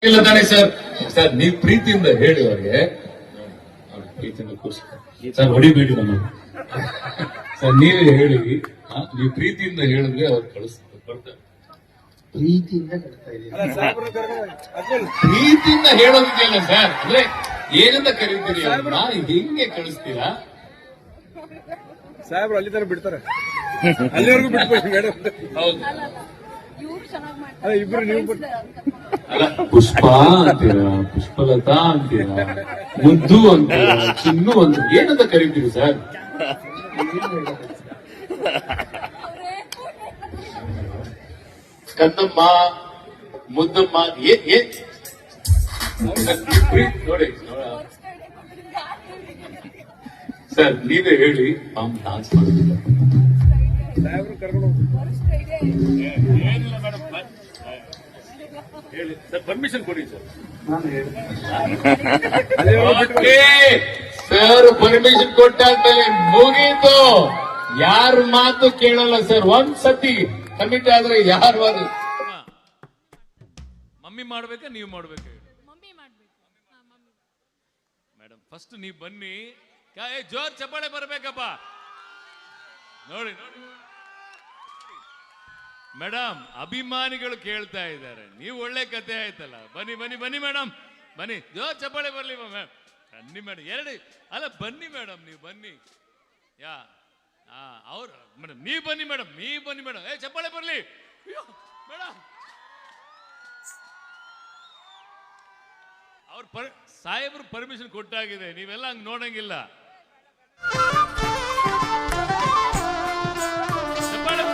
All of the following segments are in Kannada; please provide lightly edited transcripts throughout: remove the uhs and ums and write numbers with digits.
ಇಲ್ಲ ತಾನೆ ಸರ್. ಸರ್ ನೀವು ಪ್ರೀತಿಯಿಂದ ಹೇಳಿ ಅವ್ರಿಗೆ, ಪ್ರೀತಿಯಿಂದ ಕೂರ್ಸಿ ಸರ್, ಹೊಡಿಬೇಡಿ ನಮ್ಮ ಸರ್. ನೀವೇ ಹೇಳಿ, ನೀವು ಪ್ರೀತಿಯಿಂದ ಹೇಳಿದ್ರೆ ಅವ್ರು ಕಳಿಸ್ತಾರೆ. ಪ್ರೀತಿಯಿಂದ ಕಟ್ತಾ ಇದ್ದೀನಿ. ಪ್ರೀತಿಯಿಂದ ಹೇಳೋದಿದೆಯಲ್ಲ ಸರ್, ಅಂದ್ರೆ ಏನಂತ ಕರೀತೀರಿ ಅವ್ರನ್ನ, ಹಿಂಗೆ ಕಳಿಸ್ತೀರಾ? ಸಾಹೇಬ್ರು ಅಲ್ಲಿ ತರ ಬಿಡ್ತಾರೆ, ಅಲ್ಲಿವರೆಗೂ ಬಿಟ್ಬಿಡಿ ಮೇಡಮ್. ಹೌದು. ಅಲ್ಲ ಇಬ್ರು ನೀವು ಅಲ್ಲ, ಪುಷ್ಪ ಅಂತೀರಾ, ಪುಷ್ಪಲತಾ ಅಂತೀರಾ, ಮುದ್ದು ಅಂತೀರಾ, ಚಿನ್ನು ಅಂತ ಏನಂತ ಕರೀತೀರಿ ಸರ್? ಕಂದಮ್ಮ, ಮುದ್ದಮ್ಮ, ನೋಡಿ ಸರ್, ನೀವೇ ಹೇಳಿ. ಡಾನ್ಸ್ ಮಾಡೋದಿಲ್ಲ ಸಾಹೇಬ್ರು ಕರ್ಕೊಂಡು ಏನಿಲ್ಲ ಮೇಡಮ್, ಹೇಳಿ ಸರ್, ಪರ್ಮಿಷನ್ ಕೊಡಿ ಸರ್. ಸರ್ ಪರ್ಮಿಷನ್ ಕೊಟ್ಟಾದ್ಮೇಲೆ ಮುಗೀತು, ಯಾರ ಮಾತು ಕೇಳಲ್ಲ ಸರ್. ಒಂದ್ ಸತಿ ಕಮಿಟ್ ಆದ್ರೆ ಯಾರು ಅದು ಮಮ್ಮಿ ಮಾಡ್ಬೇಕಾ ನೀವು ಮಾಡ್ಬೇಕಾ? ಮೇಡಮ್ ಫಸ್ಟ್ ನೀವು ಬನ್ನಿ, ಜೋರ್ ಚಪ್ಪಾಳೆ ಬರ್ಬೇಕಪ್ಪ. ನೋಡಿ ನೋಡಿ ಮೇಡಮ್, ಅಭಿಮಾನಿಗಳು ಕೇಳ್ತಾ ಇದ್ದಾರೆ, ನೀವು ಒಳ್ಳೆ ಕತೆ ಆಯ್ತಲ್ಲ. ಬನ್ನಿ ಬನ್ನಿ ಬನ್ನಿ ಮೇಡಮ್, ಬನ್ನಿ, ಜೋರ್ ಚಪ್ಪಾಳೆ ಬರ್ಲಿ ಬನ್ನಿ ಮೇಡಮ್. ಅಲ್ಲ ಬನ್ನಿ ಮೇಡಮ್, ನೀವು ಬನ್ನಿ. ಅವ್ರು ಮೇಡಮ್ ನೀವು ಬನ್ನಿ ಮೇಡಮ್, ನೀವು ಬನ್ನಿ ಮೇಡಮ್. ಚಪ್ಪಾಳೆ ಬರ್ಲಿ ಮೇಡಮ್. ಅವ್ರ ಸಾಹೇಬ್ರು ಪರ್ಮಿಷನ್ ಕೊಟ್ಟಾಗಿದೆ, ನೀವೆಲ್ಲ ಹಂಗ್ ನೋಡಂಗಿಲ್ಲ. ಚಪ್ಪಾಳೆ.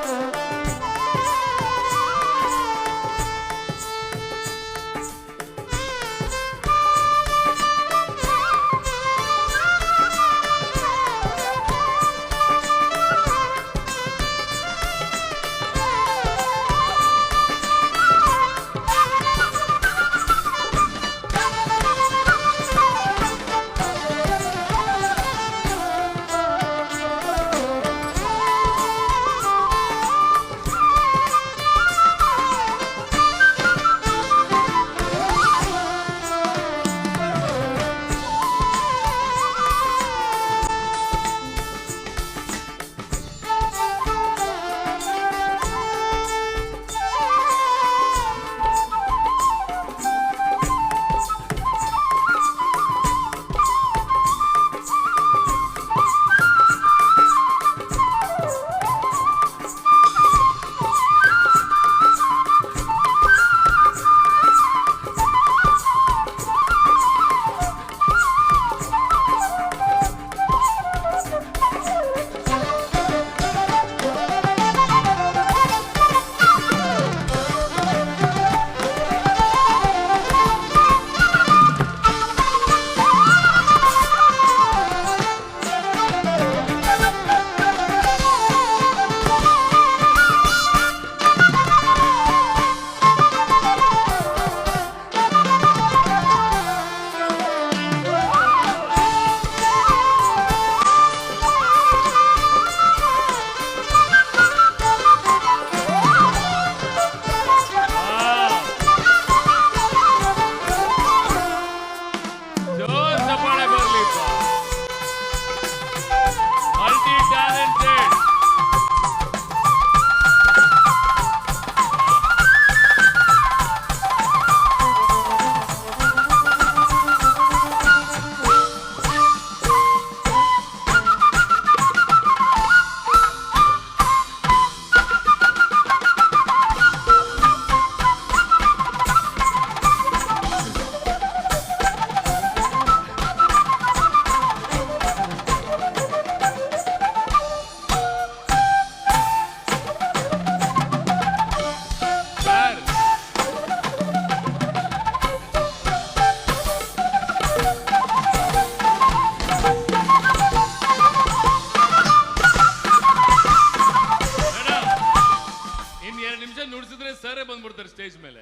ನುಡಿಸಿದ್ರೆ ಸರೇ ಬಂದ್ಬಿಡ್ತಾರೆ ಸ್ಟೇಜ್ ಮೇಲೆ.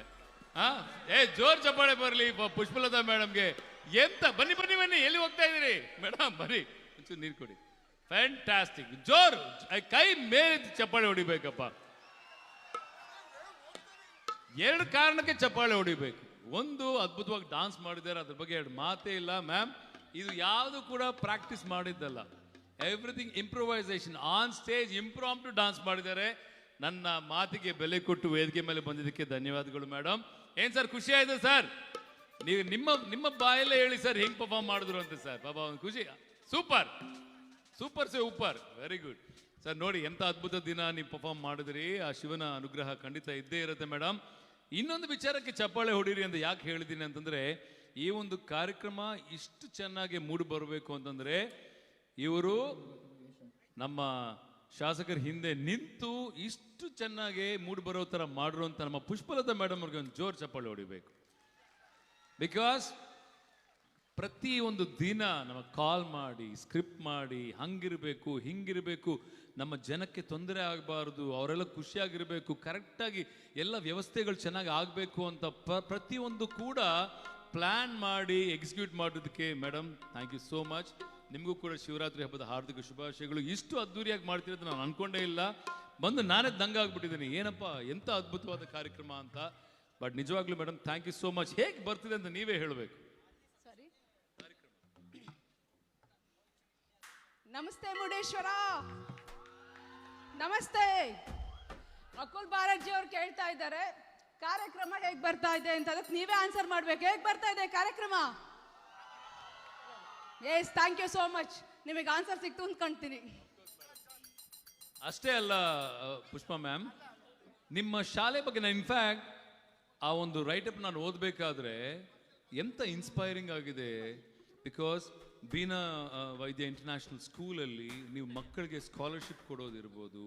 ಜೋರ್ ಚಪ್ಪಾಳೆ ಬರ್ಲಿ ಪುಷ್ಪಲತಾ ಮೇಡಮ್ಗೆ. ಎಂತ ಬನ್ನಿ ಬನ್ನಿ ಬನ್ನಿ, ಎಲ್ಲಿ ಹೋಗ್ತಾ ಇದೀರಿ ಮೇಡಮ್? ಬನ್ನಿ, ಒಂಚೂರು ನೀರು ಕೊಡಿ. ಫ್ಯಾಂಟಾಸ್ಟಿಕ್, ಜೋರ್ ಕೈ ಮೇಲೆ ಚಪ್ಪಾಳೆ ಹೊಡಿಬೇಕಪ್ಪ. ಎರಡು ಕಾರಣಕ್ಕೆ ಚಪ್ಪಾಳೆ ಹೊಡಿಬೇಕು. ಒಂದು ಅದ್ಭುತವಾಗಿ ಡಾನ್ಸ್ ಮಾಡಿದ್ದಾರೆ, ಅದ್ರ ಬಗ್ಗೆ ಎರಡು ಮಾತೇ ಇಲ್ಲ ಮ್ಯಾಮ್. ಇದು ಯಾವುದು ಕೂಡ ಪ್ರಾಕ್ಟೀಸ್ ಮಾಡಿದ್ದಲ್ಲ, everything improvisation on stage, ಇಂಪ್ರಾಂಪ್ಟು dance ಮಾಡಿದ್ದಾರೆ. ನನ್ನ ಮಾತಿಗೆ ಬೆಲೆ ಕೊಟ್ಟು ವೇದಿಕೆ ಮೇಲೆ ಬಂದಿದ್ದಕ್ಕೆ ಧನ್ಯವಾದಗಳು ಮೇಡಮ್. ಏನ್ ಸರ್ ಖುಷಿ ಆಯ್ತು ಸರ್? ನೀವು ನಿಮ್ಮ ಬಾಯಲ್ಲೇ ಹೇಳಿ ಸರ್ ಹೆಂಗ್ ಪರ್ಫಾರ್ಮ್ ಮಾಡಿದ್ರು ಅಂತ ಸರ್. ಪಾಪ ಒಂದು ಖುಷಿ. Super super super, very good sir. ನೋಡಿ ಎಂತ ಅದ್ಭುತ ದಿನ ನೀವು ಪರ್ಫಾರ್ಮ್ ಮಾಡಿದ್ರಿ. ಆ ಶಿವನ ಅನುಗ್ರಹ ಖಂಡಿತ ಇದ್ದೇ ಇರುತ್ತೆ ಮೇಡಮ್. ಇನ್ನೊಂದು ವಿಚಾರಕ್ಕೆ ಚಪ್ಪಾಳೆ ಹೊಡೀರಿ ಅಂತ ಯಾಕೆ ಹೇಳಿದ್ದೀನಿ ಅಂತಂದ್ರೆ, ಈ ಒಂದು ಕಾರ್ಯಕ್ರಮ ಇಷ್ಟು ಚೆನ್ನಾಗಿ ಮೂಡಿ ಬರಬೇಕು ಅಂತಂದ್ರೆ ಇವರು ನಮ್ಮ ಶಾಸಕರ ಹಿಂದೆ ನಿಂತು ಇಷ್ಟು ಚೆನ್ನಾಗಿ ಮೂಡಿ ಬರೋ ತರ ಮಾಡಿರುವಂತ ನಮ್ಮ ಪುಷ್ಪಲತಾ ಮೇಡಮ್ ಅವ್ರಿಗೆ ಒಂದು ಜೋರ್ ಚಪ್ಪಾಳೆ ಹೊಡಿಬೇಕು. ಬಿಕಾಸ್ ಪ್ರತಿ ಒಂದು ದಿನ ನಮಗೆ ಕಾಲ್ ಮಾಡಿ ಸ್ಕ್ರಿಪ್ಟ್ ಮಾಡಿ ಹಂಗಿರಬೇಕು ಹಿಂಗಿರಬೇಕು, ನಮ್ಮ ಜನಕ್ಕೆ ತೊಂದರೆ ಆಗಬಾರ್ದು, ಅವರೆಲ್ಲ ಖುಷಿಯಾಗಿರಬೇಕು, ಕರೆಕ್ಟಾಗಿ ಎಲ್ಲ ವ್ಯವಸ್ಥೆಗಳು ಚೆನ್ನಾಗಿ ಆಗಬೇಕು ಅಂತ ಪ್ರತಿಯೊಂದು ಕೂಡ ಪ್ಲ್ಯಾನ್ ಮಾಡಿ ಎಕ್ಸಿಕ್ಯೂಟ್ ಮಾಡೋದಕ್ಕೆ madam thank you so much. ನಿಮಗೂ ಕೂಡ ಶಿವರಾತ್ರಿ ಹಬ್ಬದ ಹಾರ್ದಿಕ ಶುಭಾಶಯಗಳು. ಇಷ್ಟು ಅದ್ದೂರಿಯಾಗಿ ಮಾಡ್ತಿರೋದು ನಾನು ಅನ್ಕೊಂಡೇ ಇಲ್ಲ. ಬಂದು ನಾನೇ ದಂಗಾಗ್ಬಿಟ್ಟಿದ್ದೀನಿ, ಏನಪ್ಪ ಎಂಥ ಅದ್ಭುತವಾದ ಕಾರ್ಯಕ್ರಮ ಅಂತ. ಬಟ್ ನಿಜವಾಗ್ಲೂ madam thank you so much. ಹೇಗೆ ಬರ್ತಿದೆ ಅಂತ ನೀವೇ ಹೇಳಬೇಕು. ನಮಸ್ತೆ ಮುರುಡೇಶ್ವರ, ನಮಸ್ತೆ. ಅಕುಲ್ ಬಾರಡ್ಜಿ ಅವ್ರು ಕೇಳ್ತಾ ಇದ್ದಾರೆ ಕಾರ್ಯಕ್ರಮ ಹೇಗ್ ಬರ್ತಾ ಇದೆ ಅಂತ. ಅದಕ್ಕೆ ನೀವೇ ಆನ್ಸರ್ ಮಾಡ್ಬೇಕು. ಹೇಗ್ ಬರ್ತಾ ಇದೆ ಕಾರ್ಯಕ್ರಮ? Yes, thank you so much. ನಿಮಗೆ ಆನ್ಸರ್ ಸಿಕ್ತು ಅಂತ ಕಾಣ್ತೀನಿ. ಅಷ್ಟೇ ಅಲ್ಲ ಪುಷ್ಪ ಮ್ಯಾಮ್, ನಿಮ್ಮ ಶಾಲೆ ಬಗ್ಗೆ ನಾನು ಇನ್ಫ್ಯಾಕ್ಟ್ ಆ ಒಂದು ರೈಟಪ್ ನಾನು ಓದಬೇಕಾದ್ರೆ ಎಂತ ಇನ್ಸ್ಪೈರಿಂಗ್ ಆಗಿದೆ. ಬಿಕಾಸ್ ಬೀನಾ ವೈದ್ಯ ಇಂಟರ್ನ್ಯಾಷನಲ್ ಸ್ಕೂಲಲ್ಲಿ ನೀವು ಮಕ್ಕಳಿಗೆ ಸ್ಕಾಲರ್ಶಿಪ್ ಕೊಡೋದಿರ್ಬೋದು,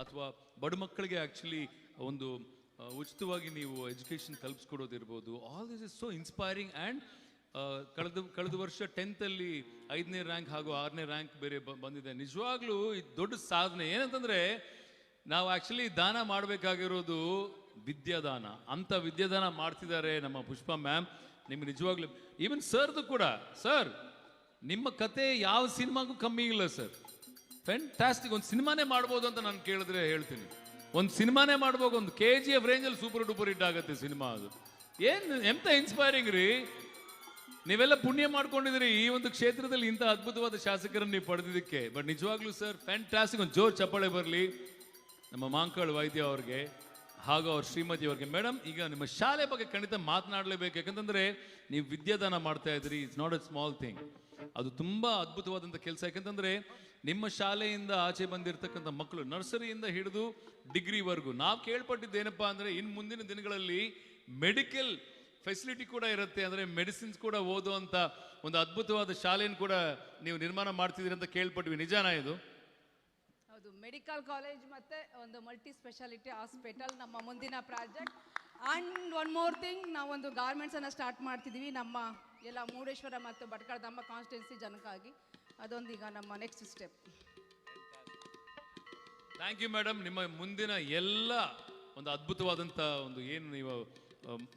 ಅಥವಾ ಬಡ ಮಕ್ಕಳಿಗೆ ಆ್ಯಕ್ಚುಲಿ ಒಂದು ಉಚಿತವಾಗಿ ನೀವು ಎಜುಕೇಷನ್ ಕಲ್ಪಿಸ್ಕೊಡೋದಿರ್ಬೋದು. All this is so inspiring. And ಕಳೆದ ವರ್ಷ 10th ಅಲ್ಲಿ 5ನೇ ರ್ಯಾಂಕ್ ಹಾಗೂ 6ನೇ ರ್ಯಾಂಕ್ ಬೇರೆ ಬಂದಿದೆ. ನಿಜವಾಗ್ಲೂ ಇದು ದೊಡ್ಡ ಸಾಧನೆ. ಏನಂತಂದ್ರೆ ನಾವು ಆ್ಯಕ್ಚುಲಿ ದಾನ ಮಾಡಬೇಕಾಗಿರೋದು ವಿದ್ಯಾದಾನ. ಅಂಥ ವಿದ್ಯಾದಾನ ಮಾಡ್ತಿದ್ದಾರೆ ನಮ್ಮ ಪುಷ್ಪ ಮ್ಯಾಮ್. ನಿಮ್ಗೆ ನಿಜವಾಗ್ಲೂ ಈವನ್ ಸರ್ದು ಕೂಡ, ಸರ್ ನಿಮ್ಮ ಕತೆ ಯಾವ ಸಿನಿಮಾಗೂ ಕಮ್ಮಿ ಇಲ್ಲ ಸರ್. ಫ್ಯಾಂಟಾಸ್ಟಿಕ್. ಒಂದು ಸಿನಿಮಾನೇ ಮಾಡ್ಬೋದು ಅಂತ ನಾನು ಕೇಳಿದ್ರೆ ಹೇಳ್ತೀನಿ. ಒಂದು ಸಿನಿಮಾನೇ ಮಾಡ್ಬೋದು. ಒಂದು KGF ರೇಂಜಲ್ಲಿ ಸೂಪರ್ ಡೂಪರ್ ಹಿಟ್ ಆಗುತ್ತೆ ಸಿನಿಮಾ. ಅದು ಏನು ಎಂತ ಇನ್ಸ್ಪೈರಿಂಗ್ ರೀ. ನೀವೆಲ್ಲ ಪುಣ್ಯ ಮಾಡ್ಕೊಂಡಿದ್ದೀರಿ ಈ ಒಂದು ಕ್ಷೇತ್ರದಲ್ಲಿ ಇಂಥ ಅದ್ಭುತವಾದ ಶಾಸಕರನ್ನು ನೀವು ಪಡೆದಿದ್ದಕ್ಕೆ. ಬಟ್ ನಿಜವಾಗ್ಲೂ ಸರ್ ಫ್ಯಾಂಟಾಸ್ಟಿಕ್. ಒಂದು ಜೋರ್ ಚಪ್ಪಾಳೆ ಬರಲಿ ನಮ್ಮ ಮಾಂಕಾಳ್ ವೈದ್ಯ ಅವ್ರಿಗೆ ಹಾಗೂ ಅವ್ರ ಶ್ರೀಮತಿ ಅವ್ರಿಗೆ. ಮೇಡಮ್, ಈಗ ನಿಮ್ಮ ಶಾಲೆ ಬಗ್ಗೆ ಖಂಡಿತ ಮಾತನಾಡಲೇಬೇಕು. ಯಾಕಂತಂದ್ರೆ ನೀವು ವಿದ್ಯಾದಾನ ಮಾಡ್ತಾ ಇದ್ರಿ. It's not A small thing. ಅದು ತುಂಬಾ ಅದ್ಭುತವಾದಂಥ ಕೆಲಸ. ಯಾಕಂತಂದ್ರೆ ನಿಮ್ಮ ಶಾಲೆಯಿಂದ ಆಚೆ ಬಂದಿರತಕ್ಕಂಥ ಮಕ್ಕಳು ನರ್ಸರಿಯಿಂದ ಹಿಡಿದು ಡಿಗ್ರಿವರೆಗೂ ನಾವು ಕೇಳ್ಪಟ್ಟಿದ್ದೇನಪ್ಪ ಅಂದ್ರೆ ಇನ್ನು ಮುಂದಿನ ದಿನಗಳಲ್ಲಿ ಮೆಡಿಕಲ್ ಫೆಸಿಲಿಟಿ ಕೂಡ ಇರುತ್ತೆ. ಅಂದ್ರೆ ಮೆಡಿಸಿನ್ಸ್ ಕೂಡ ಓದುವಂತ ಒಂದು ಅದ್ಭುತವಾದ ಶಾಲೆಯನ್ನು ಕೂಡ ನೀವು ನಿರ್ಮಾಣ ಮಾಡ್ತಿದ್ದೀರಿ ಅಂತ ಕೇಳ್ಪಟ್ವಿ. ನಿಜಾನಾ ಇದು? ಹೌದು, ಮೆಡಿಕಲ್ ಕಾಲೇಜ್ ಮತ್ತೆ ಒಂದು ಮಲ್ಟಿ ಸ್ಪೆಷಾಲಿಟಿ ಹಾಸ್ಪಿಟಲ್ ನಮ್ಮ ಮುಂದಿನ project. And one more thing, ನಾವೊಂದು ಗಾರ್ಮೆಂಟ್ಸ್ ಅನ್ನ ಸ್ಟಾರ್ಟ್ ಮಾಡ್ತಿದೀವಿ ನಮ್ಮ ಎಲ್ಲ ಮುರುಡೇಶ್ವರ ಮತ್ತು ಭಟ್ಕಳದಮ್ಮ ಕಾನ್ಸ್ಟಿಟ್ಯೂನ್ಸಿ ಜನಕ್ಕಾಗಿ. ಅದೊಂದು ಈಗ ನಮ್ಮ next step. Thank you madam. ನಿಮ್ಮ ಮುಂದಿನ ಎಲ್ಲ ಒಂದು ಅದ್ಭುತವಾದಂಥ ಒಂದು ಏನು ನೀವು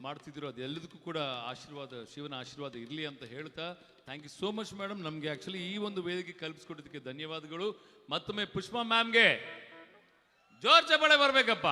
ಮಾಡ್ತಿದ್ದೀರೋ ಅದೆಲ್ಲದಕ್ಕೂ ಕೂಡ ಆಶೀರ್ವಾದ, ಶಿವನ ಆಶೀರ್ವಾದ ಇರಲಿ ಅಂತ ಹೇಳ್ತಾ thank you so much madam. ನಮಗೆ ಆ್ಯಕ್ಚುಲಿ ಈ ಒಂದು ವೇದಿಕೆ ಕಲ್ಪಿಸ್ಕೊಟ್ಟಿದ್ದಕ್ಕೆ ಧನ್ಯವಾದಗಳು. ಮತ್ತೊಮ್ಮೆ ಪುಷ್ಪಾ ಮ್ಯಾಮ್ಗೆ ಜೋರ್ ಚಪ್ಪಾಳೆ ಬರಬೇಕಪ್ಪ.